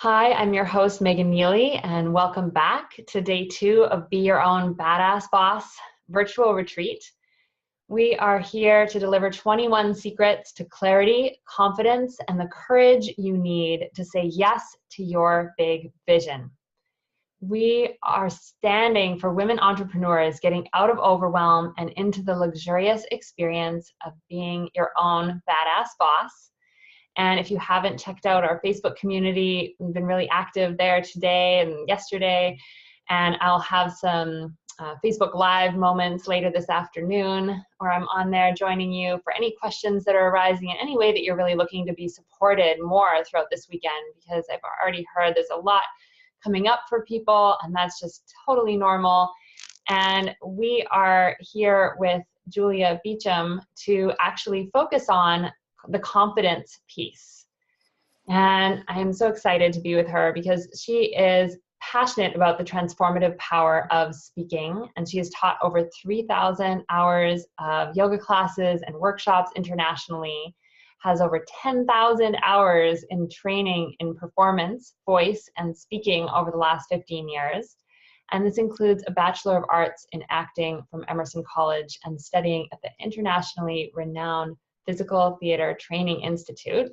Hi, I'm your host, Megan Neely, and welcome back to day 2 of Be Your Own Badass Boss virtual retreat. We are here to deliver 21 secrets to clarity, confidence, and the courage you need to say yes to your big vision. We are standing for women entrepreneurs getting out of overwhelm and into the luxurious experience of being your own badass boss. And if you haven't checked out our Facebook community, we've been really active there today and yesterday. And I'll have some Facebook Live moments later this afternoon, where I'm on there joining you for any questions that are arising in any way that you're really looking to be supported more throughout this weekend, because I've already heard there's a lot coming up for people, and that's just totally normal. And we are here with Julia Beauchamp to actually focus on the confidence piece. And I am so excited to be with her because she is passionate about the transformative power of speaking. And she has taught over 3,000 hours of yoga classes and workshops internationally, has over 10,000 hours in training in performance, voice, and speaking over the last 15 years. And this includes a Bachelor of Arts in Acting from Emerson College and studying at the internationally renowned Physical Theater Training Institute.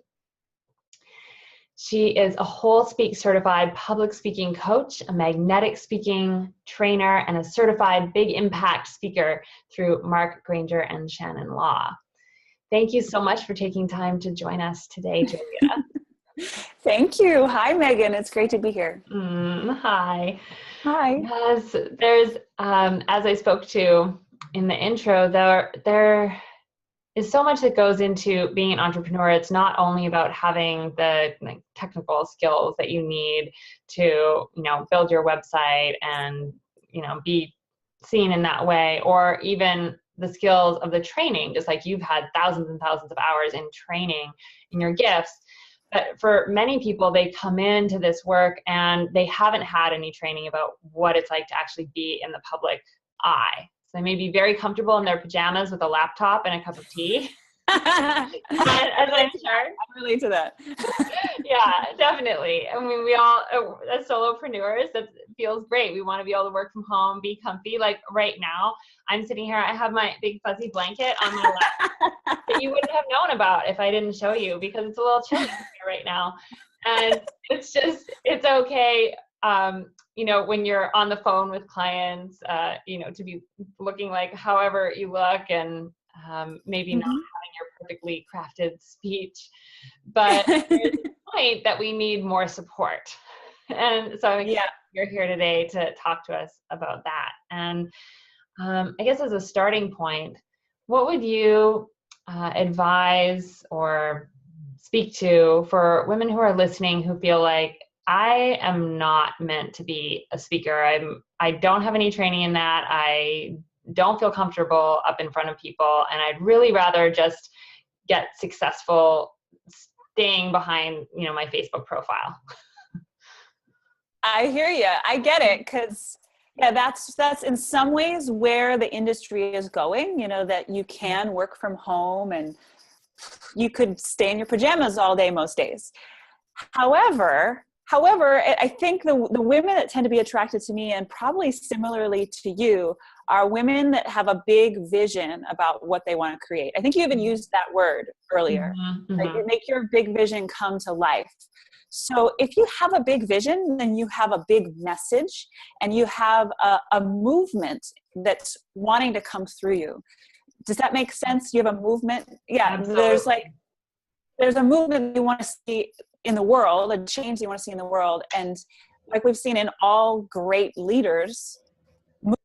She is a whole speak certified public speaking coach, a magnetic speaking trainer, and a certified big impact speaker through Mark Granger and Shannon Law. Thank you so much for taking time to join us today, Julia. Thank you. Hi, Megan. It's great to be here. Hi. Hi. Yes, there's, as I spoke to in the intro, there is so much that goes into being an entrepreneur. It's not only about having the technical skills that you need to, build your website and, be seen in that way, or even the skills of the training, just like you've had thousands and thousands of hours in training in your gifts. But for many people, they come into this work and they haven't had any training about what it's like to actually be in the public eye. So they may be very comfortable in their pajamas with a laptop and a cup of tea. As I'm sure. I relate to that. Yeah, definitely. I mean, we all, as solopreneurs, that feels great. We want to be able to work from home, be comfy. Like right now, I'm sitting here, I have my big fuzzy blanket on my lap that you wouldn't have known about if I didn't show you, because it's a little chilly here right now. And it's okay. When you're on the phone with clients, to be looking like however you look, and maybe not having your perfectly crafted speech, but there's a point that we need more support. And so I'm excited you're here today to talk to us about that. And I guess as a starting point, what would you advise or speak to for women who are listening who feel like, I am not meant to be a speaker. I don't have any training in that. I don't feel comfortable up in front of people, and I'd really rather just get successful staying behind, my Facebook profile. I hear you. I get it, because that's in some ways where the industry is going. That you can work from home and you could stay in your pajamas all day most days. However, I think the women that tend to be attracted to me, and probably similarly to you, are women that have a big vision about what they want to create. I think you even used that word earlier. Right? You make your big vision come to life. So if you have a big vision, then you have a big message, and you have a movement that's wanting to come through you. Does that make sense? You have a movement? Yeah. Absolutely. There's a movement you want to see in the world, a change you want to see in the world. And like we've seen in all great leaders,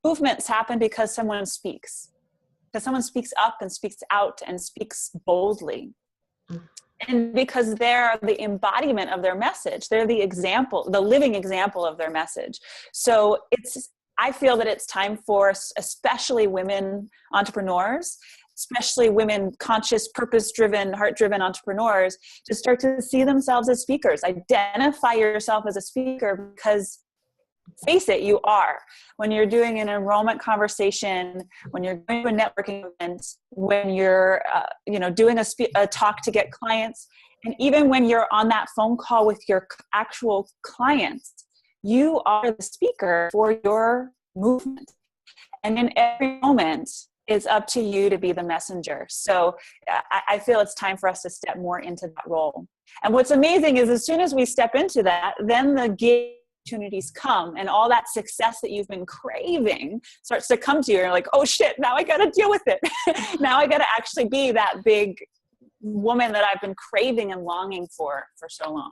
movements happen because someone speaks up and speaks out and speaks boldly. And because they're the embodiment of their message, they're the example, the living example of their message. So I feel that it's time for especially women entrepreneurs, especially women, conscious, purpose-driven, heart-driven entrepreneurs, to start to see themselves as speakers. Identify yourself as a speaker, because face it, you are. When you're doing an enrollment conversation, when you're doing a networking event, when you're doing a talk to get clients, And even when you're on that phone call with your actual clients, you are the speaker for your movement. And in every moment, it's up to you to be the messenger. So I feel it's time for us to step more into that role. And what's amazing is as soon as we step into that, then the gig opportunities come and all that success that you've been craving starts to come to you. You're like, oh shit, now I got to deal with it. Now I got to actually be that big woman that I've been craving and longing for so long.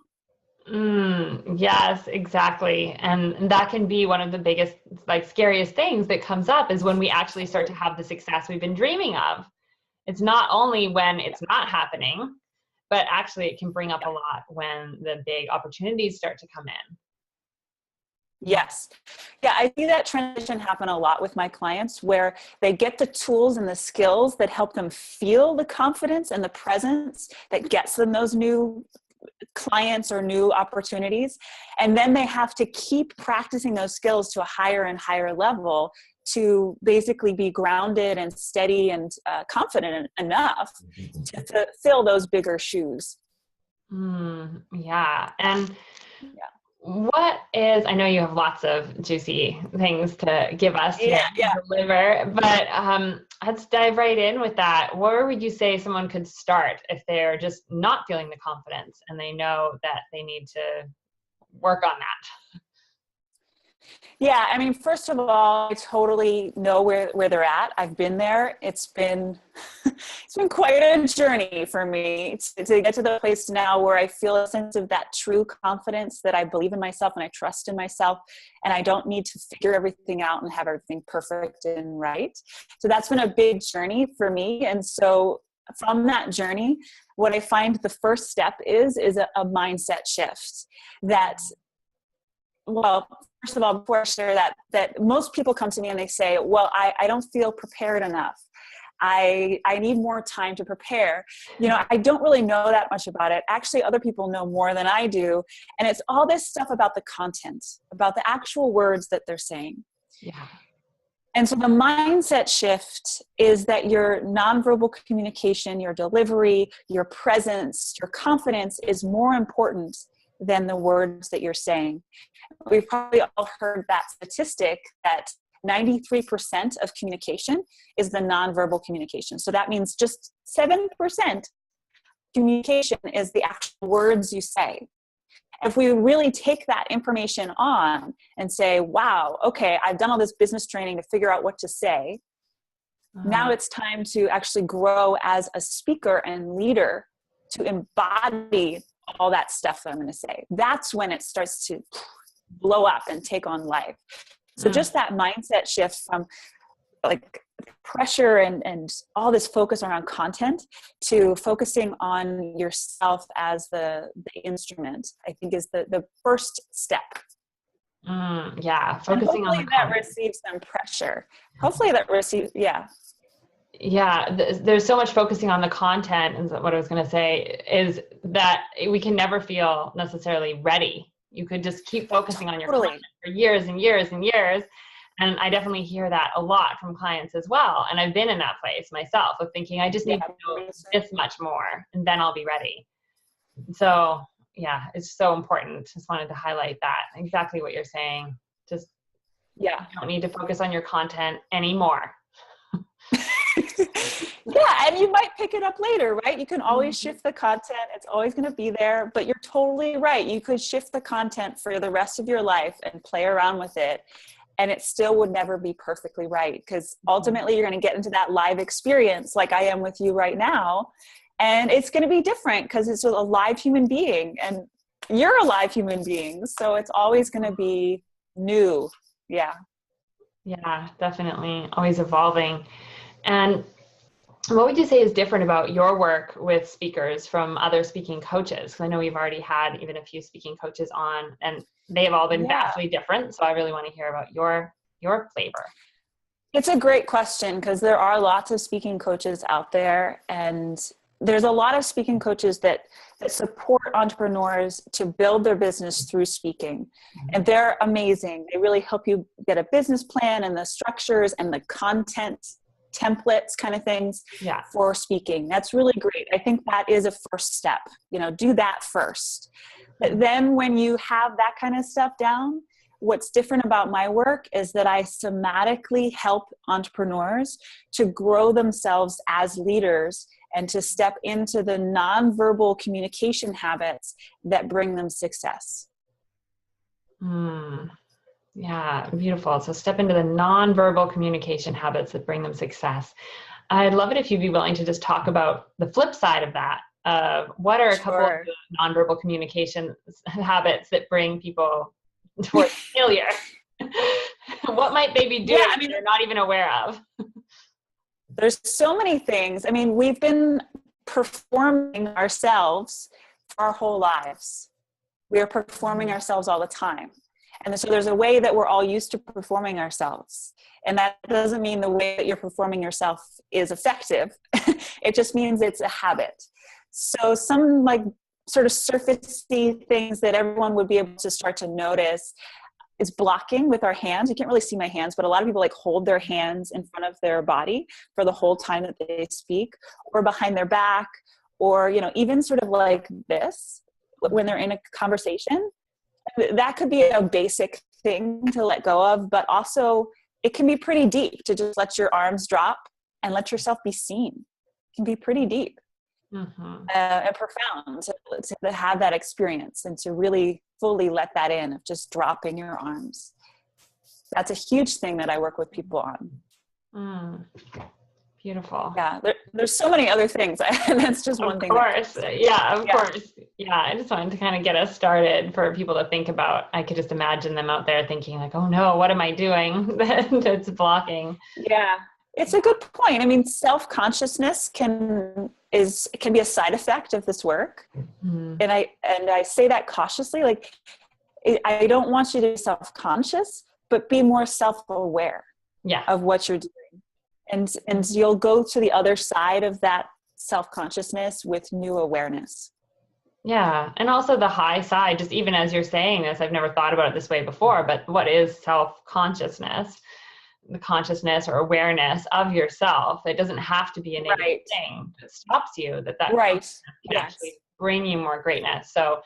Yes, exactly. And that can be one of the biggest, like, scariest things that comes up is when we actually start to have the success we've been dreaming of. It's not only when it's not happening, but actually it can bring up a lot when the big opportunities start to come in. Yes. Yeah, I see that transition happen a lot with my clients where they get the tools and the skills that help them feel the confidence and the presence that gets them those new clients or new opportunities. And then they have to keep practicing those skills to a higher and higher level to basically be grounded and steady and confident enough to fill those bigger shoes. Yeah. And what is, I know you have lots of juicy things to give us to deliver, but let's dive right in with that. Where would you say someone could start if they're just not feeling the confidence and they know that they need to work on that? Yeah, I mean, first of all, I totally know where they're at. I've been there. It's been quite a journey for me to get to the place now where I feel a sense of that true confidence that I believe in myself and I trust in myself, and I don't need to figure everything out and have everything perfect and right. So that's been a big journey for me. And so from that journey, what I find the first step is a mindset shift that, well, first of all, before I share that most people come to me and they say, well, I don't feel prepared enough. I need more time to prepare. You know, I don't really know that much about it. Actually, other people know more than I do. And it's all this stuff about the content, about the actual words that they're saying. Yeah. And so the mindset shift is that your nonverbal communication, your delivery, your presence, your confidence is more important than the words that you're saying. We've probably all heard that statistic that 93% of communication is the nonverbal communication. So that means just 7% communication is the actual words you say. If we really take that information on and say, wow, okay, I've done all this business training to figure out what to say. Now it's time to actually grow as a speaker and leader to embody all that stuff that I'm going to say. That's when it starts to blow up and take on life. So just that mindset shift from like pressure and all this focus around content to focusing on yourself as the instrument, I think is the first step. Yeah. Focusing on the that receives some pressure. Hopefully that receives, Yeah, there's so much focusing on the content, and what I was going to say is that we can never feel necessarily ready. You could just keep focusing on your content for years and years and years, and I definitely hear that a lot from clients as well. And I've been in that place myself of thinking I just need to know this much more, and then I'll be ready. So yeah, it's so important. Just wanted to highlight that, exactly what you're saying. Just you don't need to focus on your content anymore. Yeah, and you might pick it up later, right? You can always shift the content. It's always going to be there, but you're totally right. You could shift the content for the rest of your life and play around with it, and it still would never be perfectly right, because ultimately you're going to get into that live experience like I am with you right now, and it's going to be different because it's a live human being, and you're a live human being, so it's always going to be new. Yeah, definitely. Always evolving. And what would you say is different about your work with speakers from other speaking coaches? Because I know we've already had even a few speaking coaches on, and they have all been vastly different. So I really want to hear about your flavor. It's a great question, because there are lots of speaking coaches out there, and there's a lot of speaking coaches that support entrepreneurs to build their business through speaking. And they're amazing. They really help you get a business plan and the structures and the content templates kind of things Yeah. for speaking. That's really great. I think that is a first step, do that first. But then when you have that kind of stuff down, what's different about my work is that I somatically help entrepreneurs to grow themselves as leaders and to step into the nonverbal communication habits that bring them success. Yeah, beautiful. So step into the nonverbal communication habits that bring them success. I'd love it if you'd be willing to just talk about the flip side of that. What are a couple of the nonverbal communication habits that bring people towards failure? What might they be doing that they're not even aware of? There's so many things. I mean, we've been performing ourselves for our whole lives. We are performing ourselves all the time. And so there's a way that we're all used to performing ourselves. And that doesn't mean the way that you're performing yourself is effective. It just means it's a habit. So some like sort of surfacey things that everyone would be able to start to notice is blocking with our hands. You can't really see my hands, but a lot of people like hold their hands in front of their body for the whole time that they speak, or behind their back, or, even sort of like this when they're in a conversation. That could be a basic thing to let go of, but also it can be pretty deep to just let your arms drop and let yourself be seen. It can be pretty deep and profound to have that experience and to really fully let that in of just dropping your arms. That's a huge thing that I work with people on. Beautiful. Yeah, there's so many other things. That's just one thing. Of course. Yeah, of course. Yeah, I just wanted to kind of get us started for people to think about. I could just imagine them out there thinking like, oh no, what am I doing that's blocking? Yeah, it's a good point. I mean, self-consciousness can be a side effect of this work. And I say that cautiously, like, I don't want you to be self-conscious, but be more self-aware of what you're doing. And you'll go to the other side of that self-consciousness with new awareness. Yeah. And also the high side, just even as you're saying this, I've never thought about it this way before, but what is self-consciousness? The consciousness or awareness of yourself. It doesn't have to be a negative thing that stops you, that can actually bring you more greatness. So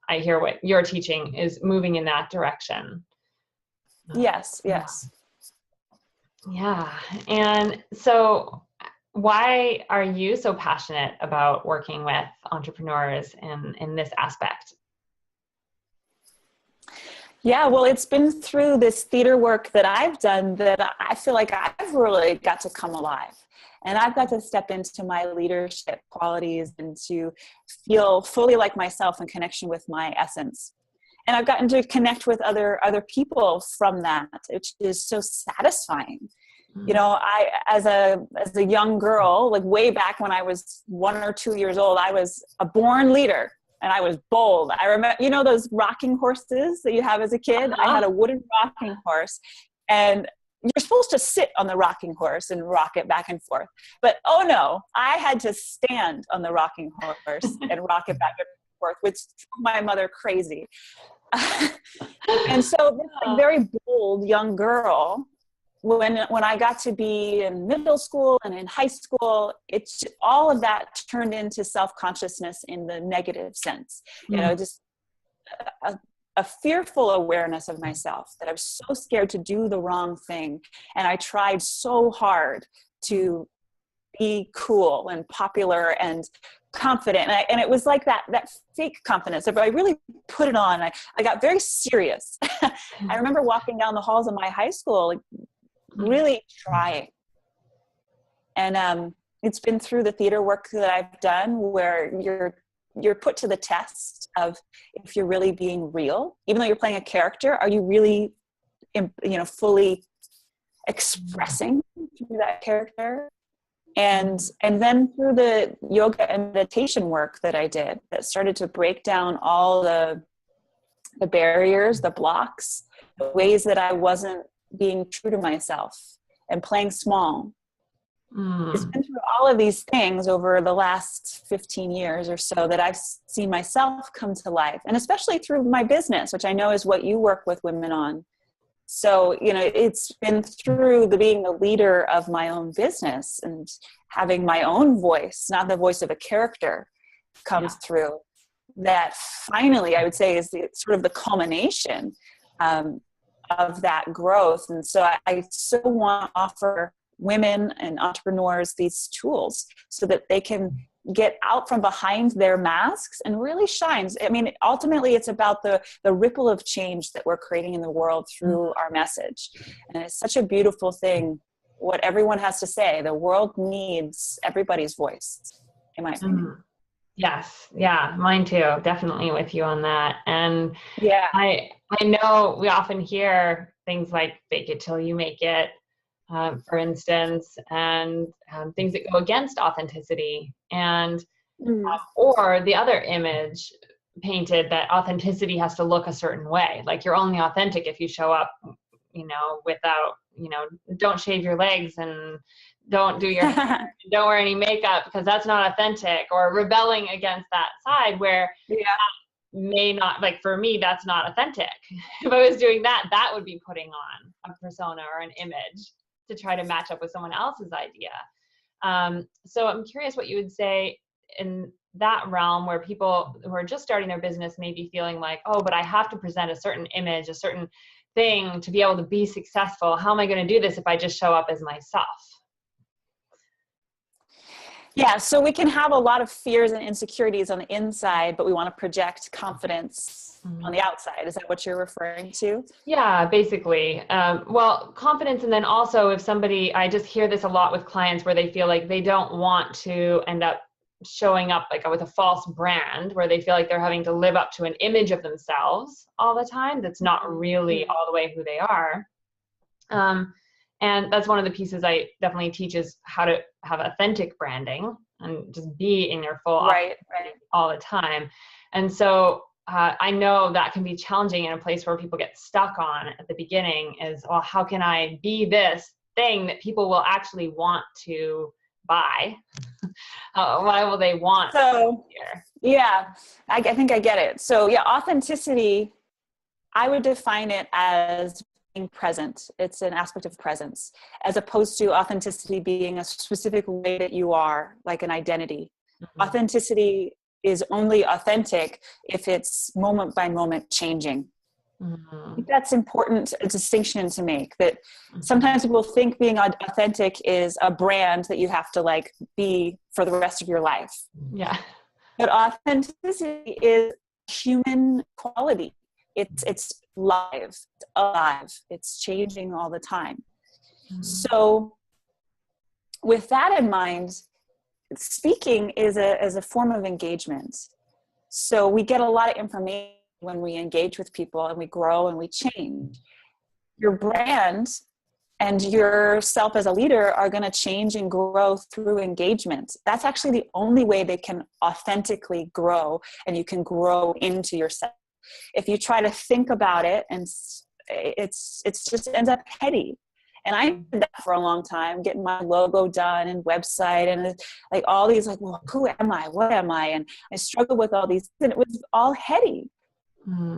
I hear what you're teaching is moving in that direction. Yes. Yeah. And so why are you so passionate about working with entrepreneurs in this aspect? Yeah, well, it's been through this theater work that I've done that I feel like I've really got to come alive. And I've got to step into my leadership qualities and to feel fully like myself in connection with my essence. And I've gotten to connect with other people from that, which is so satisfying. I, as a young girl, like way back when I was 1 or 2 years old, I was a born leader and I was bold. I remember, those rocking horses that you have as a kid? I had a wooden rocking horse, and you're supposed to sit on the rocking horse and rock it back and forth. But oh no, I had to stand on the rocking horse and rock it back and forth, which drove my mother crazy. And so this very bold young girl, when I got to be in middle school and in high school, it's all of that turned into self-consciousness in the negative sense. Just a fearful awareness of myself, that I was so scared to do the wrong thing. And I tried so hard to be cool and popular and confident. And it was like that fake confidence. If I really put it on, I got very serious. I remember walking down the halls of my high school, like really trying. And it's been through the theater work that I've done where you're put to the test of if you're really being real, even though you're playing a character. Are you really, fully expressing through that character? And then through the yoga and meditation work that I did, that started to break down all the barriers, the blocks, the ways that I wasn't being true to myself and playing small. It's been through all of these things over the last 15 years or so that I've seen myself come to life. And especially through my business, which I know is what you work with women on. So, you know, it's been through being the leader of my own business and having my own voice, not the voice of a character, comes through, that finally, I would say, is sort of the culmination of that growth. And so I so want to offer women and entrepreneurs these tools so that they can get out from behind their masks and really shine. I mean, ultimately it's about the ripple of change that we're creating in the world through our message. And it's such a beautiful thing, what everyone has to say. The world needs everybody's voice, in my opinion. Yes. Yeah. Mine too. Definitely with you on that. And Yeah. I know we often hear things like fake it till you make it, for instance, and things that go against authenticity, and or the other image painted that authenticity has to look a certain way. Like you're only authentic if you show up, you know, without, you know, don't shave your legs and don't do your hair, don't wear any makeup because that's not authentic, or rebelling against that side where may not, like for me, that's not authentic. If I was doing that, that would be putting on a persona or an image to try to match up with someone else's idea. So I'm curious what you would say in that realm where people who are just starting their business may be feeling like, oh, but I have to present a certain image, a certain thing to be able to be successful. How am I going to do this if I just show up as myself? Yeah, so we can have a lot of fears and insecurities on the inside, but we want to project confidence on the outside. Is that what you're referring to? Yeah, basically. Well, confidence. And then also if somebody, I just hear this a lot with clients where they feel like they don't want to end up showing up like with a false brand, where they feel like they're having to live up to an image of themselves all the time that's not really all the way who they are. And that's one of the pieces I definitely teach, is how to have authentic branding and just be in your full right all the time. And so I know that can be challenging in a place where people get stuck on at the beginning is, well, how can I be this thing that people will actually want to buy? Why will they want so here? Yeah, I think I get it. So yeah, authenticity, I would define it as being present. It's an aspect of presence, as opposed to authenticity being a specific way that you are, like an identity. Authenticity is only authentic if it's moment by moment changing. I think that's important, a distinction to make, that sometimes people think being authentic is a brand that you have to like be for the rest of your life. Yeah. But authenticity is human quality. It's live, it's alive, it's changing all the time. So with that in mind, speaking is a form of engagement. So we get a lot of information when we engage with people, and we grow and we change. Your brand and yourself as a leader are going to change and grow through engagement. That's actually the only way they can authentically grow, and you can grow into yourself. If you try to think about it, and it's just ends up petty. And I did that for a long time, getting my logo done and website and like all these, like, well, who am I? What am I? And I struggled with all these, and it was all heady.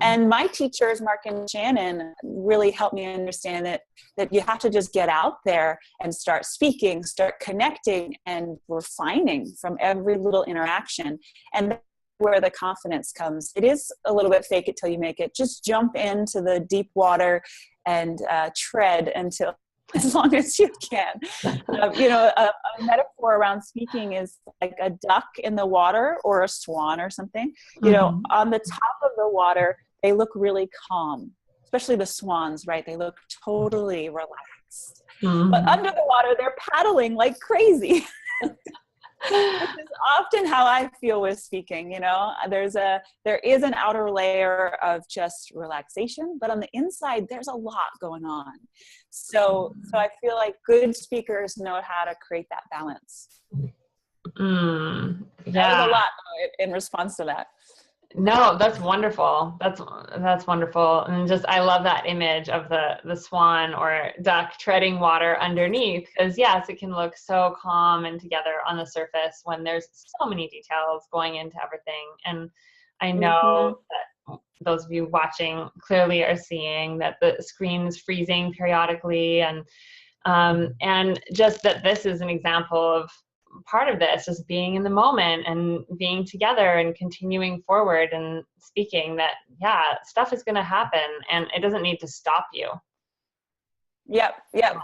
And my teachers, Mark and Shannon, really helped me understand that you have to just get out there and start speaking, start connecting and refining from every little interaction. And that's where the confidence comes. It is a little bit fake it till you make it. Just jump into the deep water and tread until as long as you can. A metaphor around speaking is like a duck in the water or a swan or something. On the top of the water, they look really calm, especially the swans, right? They look totally relaxed. But under the water, they're paddling like crazy. Which is often how I feel with speaking. There is an outer layer of just relaxation, but on the inside, there's a lot going on. So I feel like good speakers know how to create that balance. Yeah. That was a lot in response to that. No, that's wonderful. That's wonderful. And just, I love that image of the swan or duck treading water underneath, because yes, it can look so calm and together on the surface when there's so many details going into everything. And I know that those of you watching clearly are seeing that the screen is freezing periodically, and just that this is an example of part of this, just being in the moment and being together and continuing forward and speaking that, yeah, stuff is going to happen and it doesn't need to stop you. Yep.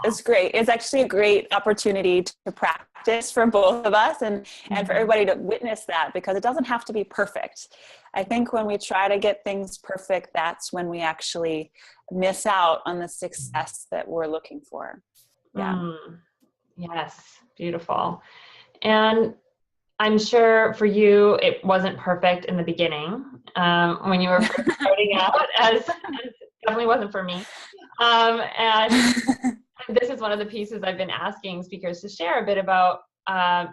It's great. It's actually a great opportunity to practice for both of us and for everybody to witness that, because it doesn't have to be perfect. I think when we try to get things perfect, that's when we actually miss out on the success that we're looking for. Yeah. Yes. Beautiful. And I'm sure for you, it wasn't perfect in the beginning, when you were first starting out, as definitely wasn't for me. And this is one of the pieces I've been asking speakers to share a bit about,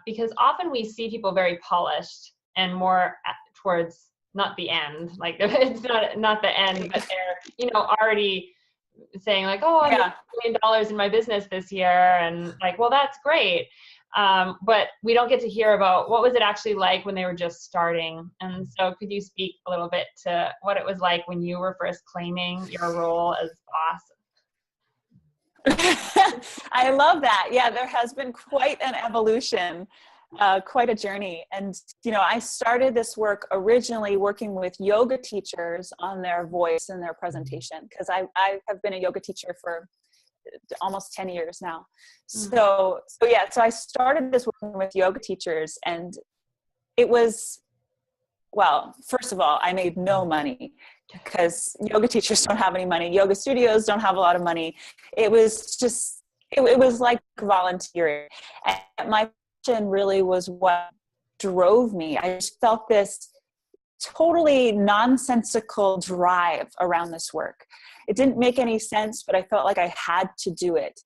because often we see people very polished and more towards not the end, like it's not the end, but they're, already saying like, oh, I made $1 million in my business this year. And like, well, that's great. But we don't get to hear about what was it actually like when they were just starting. And so could you speak a little bit to what it was like when you were first claiming your role as boss? I love that. Yeah, there has been quite an evolution, quite a journey. And, I started this work originally working with yoga teachers on their voice and their presentation, because I have been a yoga teacher for almost 10 years now. So I started this working with yoga teachers, and it was, well, first of all, I made no money because yoga teachers don't have any money. Yoga studios don't have a lot of money. It was just, it was like volunteering. And my passion really was what drove me. I just felt this totally nonsensical drive around this work. It didn't make any sense, but I felt like I had to do it.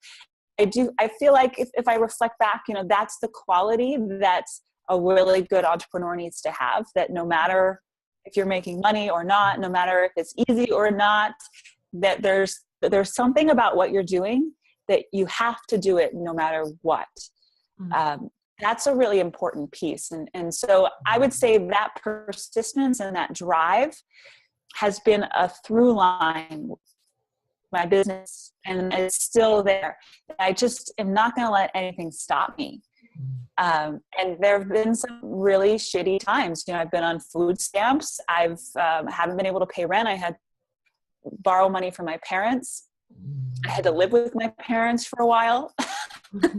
I feel like if I reflect back, that's the quality that a really good entrepreneur needs to have, that no matter if you're making money or not, no matter if it's easy or not, that there's something about what you're doing that you have to do it no matter what. That's a really important piece. And so I would say that persistence and that drive has been a through line with my business, and it's still there. I just am not going to let anything stop me. And there have been some really shitty times. I've been on food stamps. Haven't been able to pay rent. I had to borrow money from my parents. I had to live with my parents for a while. And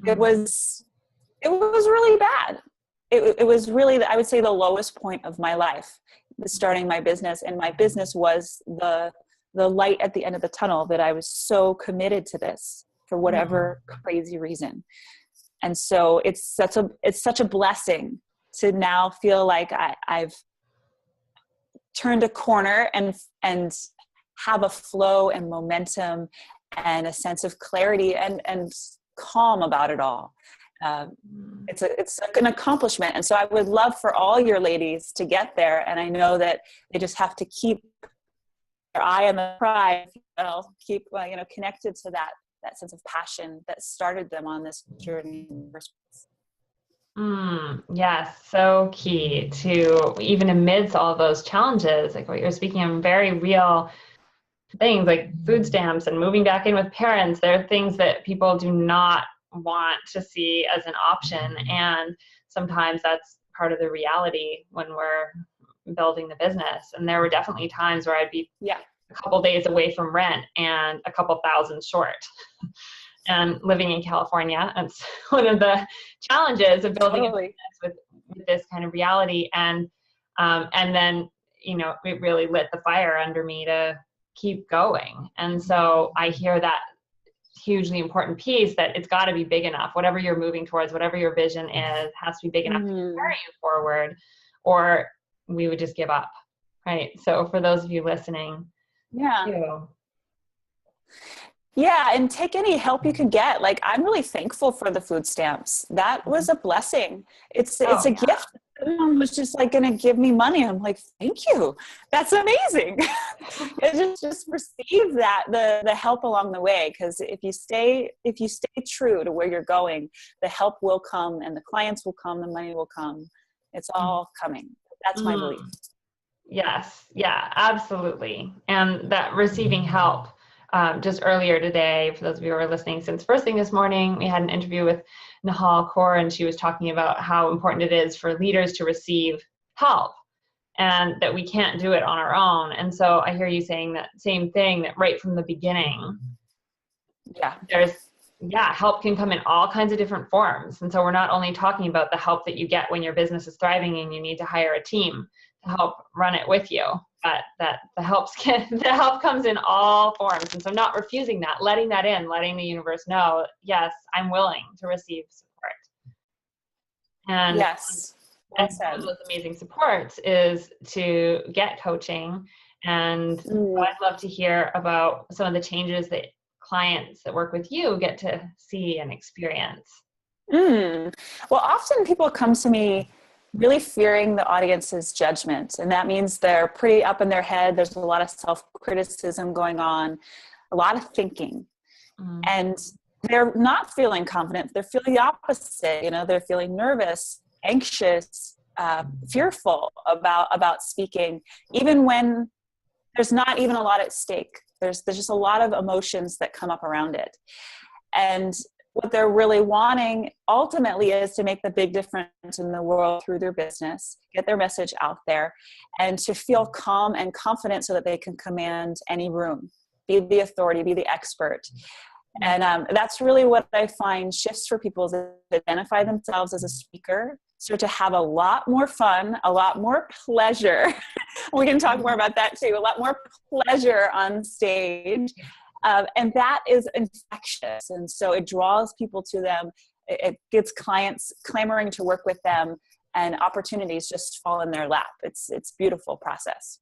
it was really bad. It was really, I would say, the lowest point of my life, starting my business. And my business was the light at the end of the tunnel, that I was so committed to this for whatever crazy reason. And so it's such a blessing to now feel like I've turned a corner and have a flow and momentum and a sense of clarity and calm about it all. It's an accomplishment. And so I would love for all your ladies to get there. And I know that they just have to keep their eye on the prize, keep connected to that sense of passion that started them on this journey in the first place. Yes, so key to, even amidst all those challenges, like what you're speaking of, very real things like food stamps and moving back in with parents. There are things that people do not want to see as an option, and sometimes that's part of the reality when we're building the business. And there were definitely times where I'd be a couple days away from rent and a couple thousand short. And living in California, it's one of the challenges of building a business with this kind of reality. And then, it really lit the fire under me to keep going. And so I hear that hugely important piece, that it's got to be big enough. Whatever you're moving towards, whatever your vision is, has to be big enough to carry you forward, or we would just give up. Right. So for those of you listening, and take any help you can get. Like, I'm really thankful for the food stamps. That was a blessing. It's a gift. Someone was just like going to give me money. I'm like, thank you. That's amazing. just receive that, the help along the way. Because if you stay true to where you're going, the help will come, and the clients will come, the money will come. It's all coming. That's my belief. Yes. Yeah, absolutely. And that receiving help, just earlier today, for those of you who are listening, since first thing this morning, we had an interview with Nahal Kaur, and she was talking about how important it is for leaders to receive help and that we can't do it on our own. And so I hear you saying that same thing, that right from the beginning, Yeah. Help can come in all kinds of different forms. And so we're not only talking about the help that you get when your business is thriving and you need to hire a team to help run it with you, but that the help comes in all forms. And so not refusing that, letting that in, letting the universe know, yes, I'm willing to receive support. And Yes. and one of those amazing supports is to get coaching. And I'd love to hear about some of the changes that clients that work with you get to see and experience. Well, often people come to me really fearing the audience's judgment. And that means they're pretty up in their head. There's a lot of self-criticism going on, a lot of thinking. And they're not feeling confident. They're feeling the opposite. They're feeling nervous, anxious, fearful about speaking, even when there's not even a lot at stake. There's just a lot of emotions that come up around it. And what they're really wanting ultimately is to make the big difference in the world through their business, get their message out there, and to feel calm and confident so that they can command any room, be the authority, be the expert. And that's really what I find shifts for people, is to identify themselves as a speaker, start to have a lot more fun, a lot more pleasure. We can talk more about that too, a lot more pleasure on stage. And that is infectious. And so it draws people to them. It gets clients clamoring to work with them, and opportunities just fall in their lap. It's a beautiful process.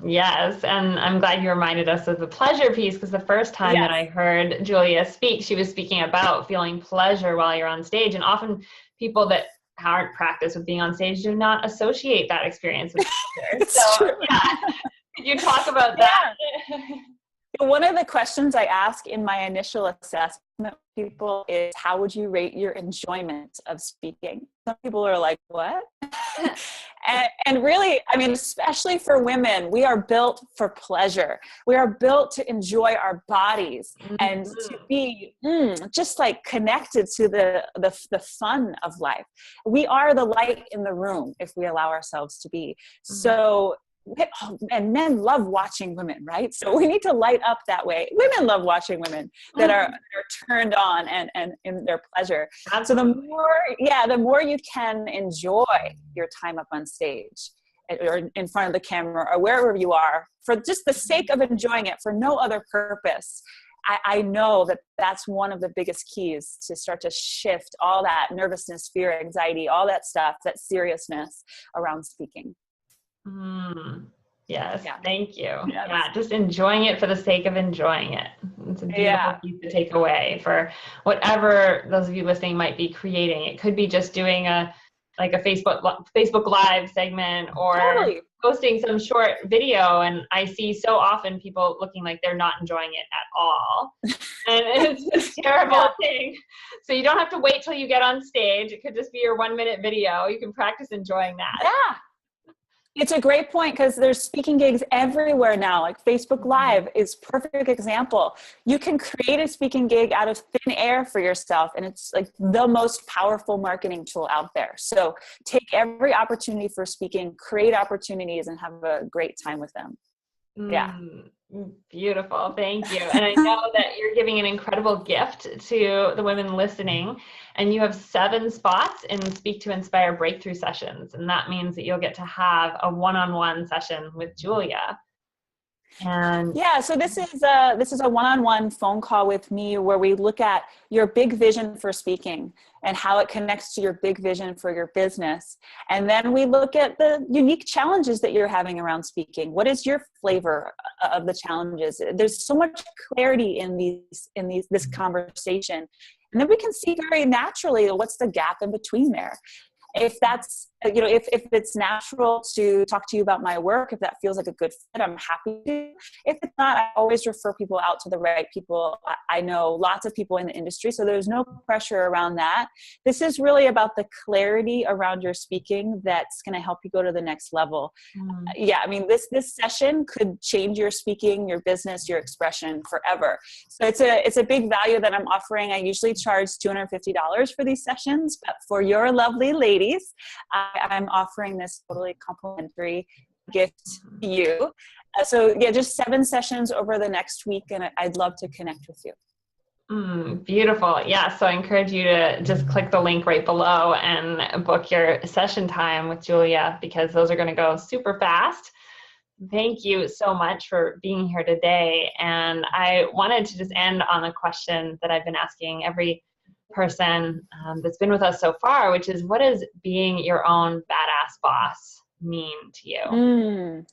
Yes. And I'm glad you reminded us of the pleasure piece, because the first time that I heard Julia speak, she was speaking about feeling pleasure while you're on stage. And often people that aren't practiced with being on stage do not associate that experience with pleasure. So, could you talk about that? One of the questions I ask in my initial assessment with people is, how would you rate your enjoyment of speaking? Some people are like, what? and really, especially for women, we are built for pleasure. We are built to enjoy our bodies and to be just like connected to the fun of life. We are the light in the room if we allow ourselves to be. So, and men love watching women, right? So we need to light up that way. Women love watching women that are turned on and in their pleasure. So the more you can enjoy your time up on stage or in front of the camera or wherever you are, for just the sake of enjoying it, for no other purpose, I know that that's one of the biggest keys to start to shift all that nervousness, fear, anxiety, all that stuff, that seriousness around speaking. Yes. Thank you. Yes. Just enjoying it for the sake of enjoying it. It's a beautiful piece to take away for whatever those of you listening might be creating. It could be just doing a Facebook Live segment, or posting some short video. And I see so often people looking like they're not enjoying it at all. And it's a terrible thing. So you don't have to wait till you get on stage. It could just be your 1-minute video. You can practice enjoying that. Yeah. It's a great point, because there's speaking gigs everywhere now. Like Facebook Live is a perfect example. You can create a speaking gig out of thin air for yourself, and it's like the most powerful marketing tool out there. So take every opportunity for speaking, create opportunities, and have a great time with them. Beautiful. Thank you. And I know that you're giving an incredible gift to the women listening, and you have 7 spots in Speak to Inspire breakthrough sessions. And that means that you'll get to have a one-on-one session with Julia. And so this is a one-on-one phone call with me, where we look at your big vision for speaking and how it connects to your big vision for your business. And then we look at the unique challenges that you're having around speaking. What is your flavor of the challenges? There's so much clarity in this conversation. And then we can see very naturally what's the gap in between there. If that's you know, if it's natural to talk to you about my work, if that feels like a good fit, I'm happy to. If it's not, I always refer people out to the right people. I know lots of people in the industry, so there's no pressure around that. This is really about the clarity around your speaking that's going to help you go to the next level. Yeah, I mean, this session could change your speaking, your business, your expression forever. So it's a big value that I'm offering. I usually charge $250 for these sessions, but for your lovely ladies, I'm offering this totally complimentary gift to you. So yeah, just 7 sessions over the next week, and I'd love to connect with you. Beautiful. Yeah. So I encourage you to just click the link right below and book your session time with Julia, because those are going to go super fast. Thank you so much for being here today. And I wanted to just end on a question that I've been asking every person that's been with us so far, which is, what does being your own badass boss mean to you?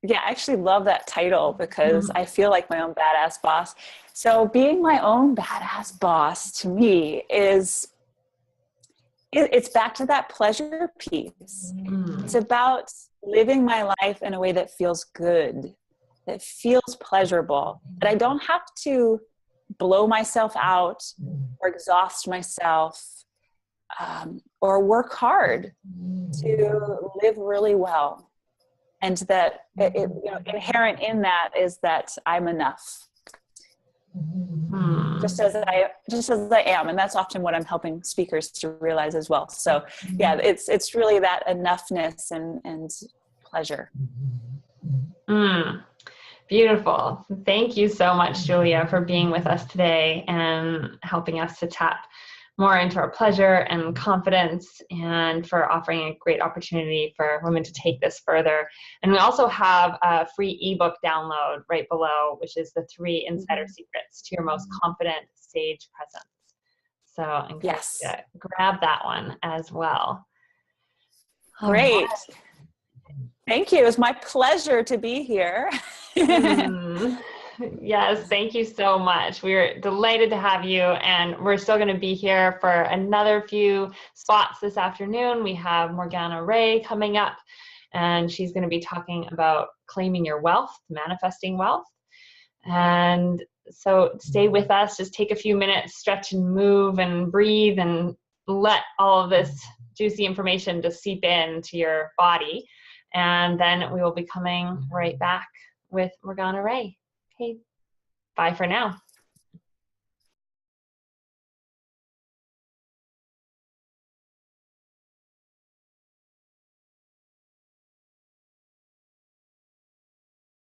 Yeah, I actually love that title because I feel like my own badass boss. So being my own badass boss to me is, it's back to that pleasure piece. It's about living my life in a way that feels good, that feels pleasurable, that I don't have to blow myself out or exhaust myself, or work hard to live really well. And that you know, inherent in that is that I'm enough. Just as I am, and that's often what I'm helping speakers to realize as well. So yeah, it's really that enoughness and pleasure. Beautiful. Thank you so much, Julia, for being with us today and helping us to tap more into our pleasure and confidence, and for offering a great opportunity for women to take this further. And we also have a free ebook download right below, which is the 3 insider secrets to your most confident stage presence. So I encourage you to grab that one as well. Great. Thank you. It was my pleasure to be here. Yes, thank you so much. We're delighted to have you, and we're still going to be here for another few spots this afternoon. We have Morgana Ray coming up, and she's going to be talking about claiming your wealth, manifesting wealth. And so stay with us. Just take a few minutes, stretch and move and breathe, and let all of this juicy information just seep into your body. And then we will be coming right back with Morgana Ray. Okay, bye for now.